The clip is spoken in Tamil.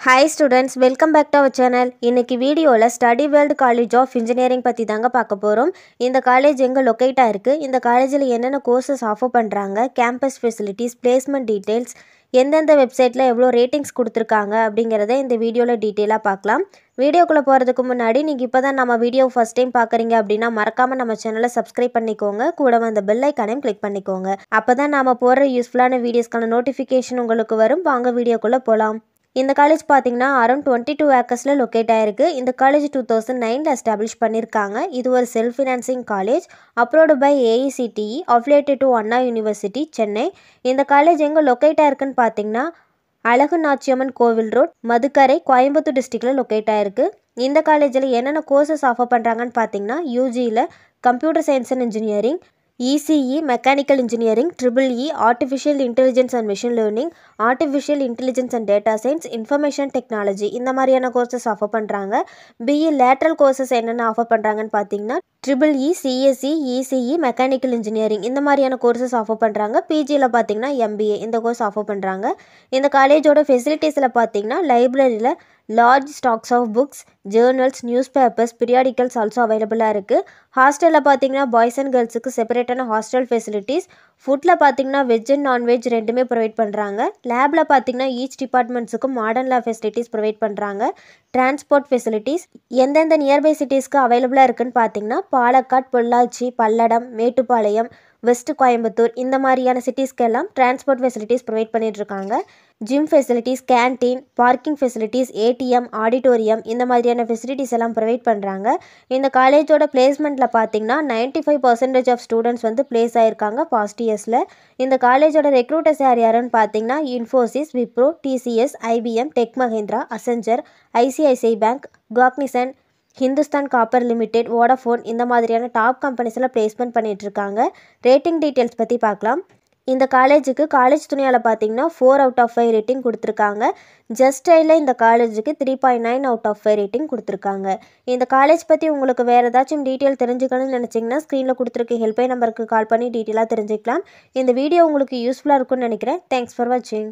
Hi students, welcome back to our channel. இன்னைக்கு வீடியோல study world college of engineering பற்றி தாங்க பார்க்க போகிறோம். இந்த காலேஜ் எங்கே லொக்கேட்டாக இருக்குது, இந்த காலேஜில் என்னென்ன கோர்சஸ் ஆஃபர் பண்ணுறாங்க, கேம்பஸ் ஃபெசிலிட்டிஸ், பிளேஸ்மெண்ட் டீட்டெயில்ஸ், எந்தெந்த வெப்சைட்டில் எவ்வளோ ரேட்டிங்ஸ் கொடுத்துருக்காங்க அப்படிங்கிறத இந்த வீடியோவில் டீட்டெயிலாக பார்க்கலாம். வீடியோக்குள்ளே போகிறதுக்கு முன்னாடி நீங்கள் இப்போ தான் நம்ம வீடியோ ஃபஸ்ட் டைம் பார்க்குறீங்க அப்படின்னா மறக்காமல் நம்ம சேனலை சப்ஸ்கிரைப் பண்ணிக்கோங்க. கூட அந்த பெல் ஐக்கானையும் கிளிக் பண்ணிக்கோங்க. அப்போ தான் நாம் போடுற யூஸ்ஃபுல்லான வீடியோஸ்க்கான நோட்டிஃபிகேஷன் உங்களுக்கு வரும். வாங்க வீடியோக்குள்ளே போகலாம். இந்த காலேஜ் பார்த்தீங்கன்னா அரௌண்ட் 22 ஏக்கர்ஸில் லொக்கேட் ஆயிருக்கு. இந்த காலேஜ் 2009 எஸ்டாப்ளிஷ் பண்ணியிருக்காங்க. இது ஒரு self financing college, approved by AICTE, affiliated to Anna university, Chennai. இந்த காலேஜ் எங்கே லொக்கேட் ஆயிருக்குன்னு பார்த்தீங்கன்னா அழகு நாச்சியம்மன் கோவில் ரோட், மதுக்கரை, கோயம்புத்தூர் டிஸ்ட்ரிக்டில் லொக்கேட் ஆயிருக்கு. இந்த காலேஜில் என்னென்ன கோர்சஸ் ஆஃபர் பண்ணுறாங்கன்னு பார்த்தீங்கன்னா யூஜியில் computer science and engineering, ECE mechanical engineering, EEE artificial intelligence and machine learning, artificial intelligence and data science, information technology இந்த மாதிரியான கோர்சஸ் ஆஃபர் பண்ணுறாங்க. BE லேட்ரல் கோர்சஸ் என்னென்ன ஆஃபர் பண்ணுறாங்கன்னு பார்த்தீங்கன்னா EEE CSE ECE mechanical engineering இந்த மாதிரியான கோர்சஸ் ஆஃபர் பண்ணுறாங்க. பிஜியில் பார்த்தீங்கன்னா MBA இந்த கோர்ஸ் ஆஃபர் பண்ணுறாங்க. இந்த காலேஜோட ஃபெசிலிட்டிஸில் பார்த்தீங்கன்னா லைப்ரரியில் large stocks of books, journals, newspapers, periodicals also அவைலபிளாக இருக்குது. ஹாஸ்டலில் பார்த்தீங்கன்னா பாய்ஸ் அண்ட் கேர்ள்ஸுக்கு செப்பரேட்டான ஹாஸ்டல் ஃபெசிலிட்டிஸ். ஃபுட்டில் பார்த்தீங்கன்னா வெஜ் அண்ட் நான்வெஜ் ரெண்டுமே ப்ரொவைட் பண்ணுறாங்க. லேபில் பார்த்தீங்கன்னா ஈச் டிபார்ட்மெண்ட்ஸுக்கும் மாடர்ன் லேப் ஃபெசிலிட்டிஸ் ப்ரொவைட் பண்ணுறாங்க. டிரான்ஸ்போர்ட் ஃபெசிலிட்டிஸ் எந்தெந்த நியர்பை சிட்டிஸ்க்கு அவைலபிளாக இருக்குன்னு பார்த்தீங்கன்னா பாலக்காடு, பொள்ளாச்சி, பல்லடம், மேட்டுப்பாளையம், வெஸ்ட் கோயம்புத்தூர் இந்த மாதிரியான சிட்டிஸ்க்கெல்லாம் டிரான்ஸ்போர்ட் ஃபெசிலிட்டிஸ் ப்ரொவைட் பண்ணிகிட்ருக்காங்க. Gym facilities, canteen, parking facilities, ATM, auditorium இந்த மாதிரியான ஃபெசிலிட்டிஸ் எல்லாம் ப்ரொவைட் பண்ணுறாங்க. இந்த காலேஜோட பிளேஸ்மெண்ட்டில் பார்த்தீங்கன்னா 95% ஆஃப் ஸ்டூடெண்ட்ஸ் வந்து பிளேஸ் ஆகிருக்காங்க பாஸ்ட் இயர்ஸில். இந்த காலேஜோட ரெக்ரூட்டர்ஸ் யாருன்னு பார்த்தீங்கன்னா Infosys, Wipro, TCS, IBM, tech Mahindra, Accenture, ICICI bank, Cognizant, Hindustan copper limited, Vodafone இந்த மாதிரியான டாப் கம்பெனிஸில் பிளேஸ்மெண்ட் பண்ணிகிட்ருக்காங்க. ரேட்டிங் டீட்டெயில்ஸ் பற்றி பார்க்கலாம். இந்த காலேஜுக்கு காலேஜ் துணியால் பார்த்தீங்கன்னா 4 out of 5 ரேட்டிங் கொடுத்துருக்காங்க. ஜஸ்டையில் இந்த காலேஜுக்கு 3.9 out of 5 ரேட்டிங் கொடுத்துருக்காங்க. இந்த காலேஜ் பற்றி உங்களுக்கு வேறு ஏதாச்சும் டீட்டெயில் தெரிஞ்சுக்கணும்னு நினச்சிங்கன்னா ஸ்க்ரீனில் கொடுத்துருக்க ஹெல்ப்லைன் நம்பருக்கு கால் பண்ணி டீட்டெயிலாக தெரிஞ்சுக்கலாம். இந்த வீடியோ உங்களுக்கு யூஸ்ஃபுல்லாக இருக்கும்னு நினைக்கிறேன். தேங்க்ஸ் ஃபார் வாட்சிங்.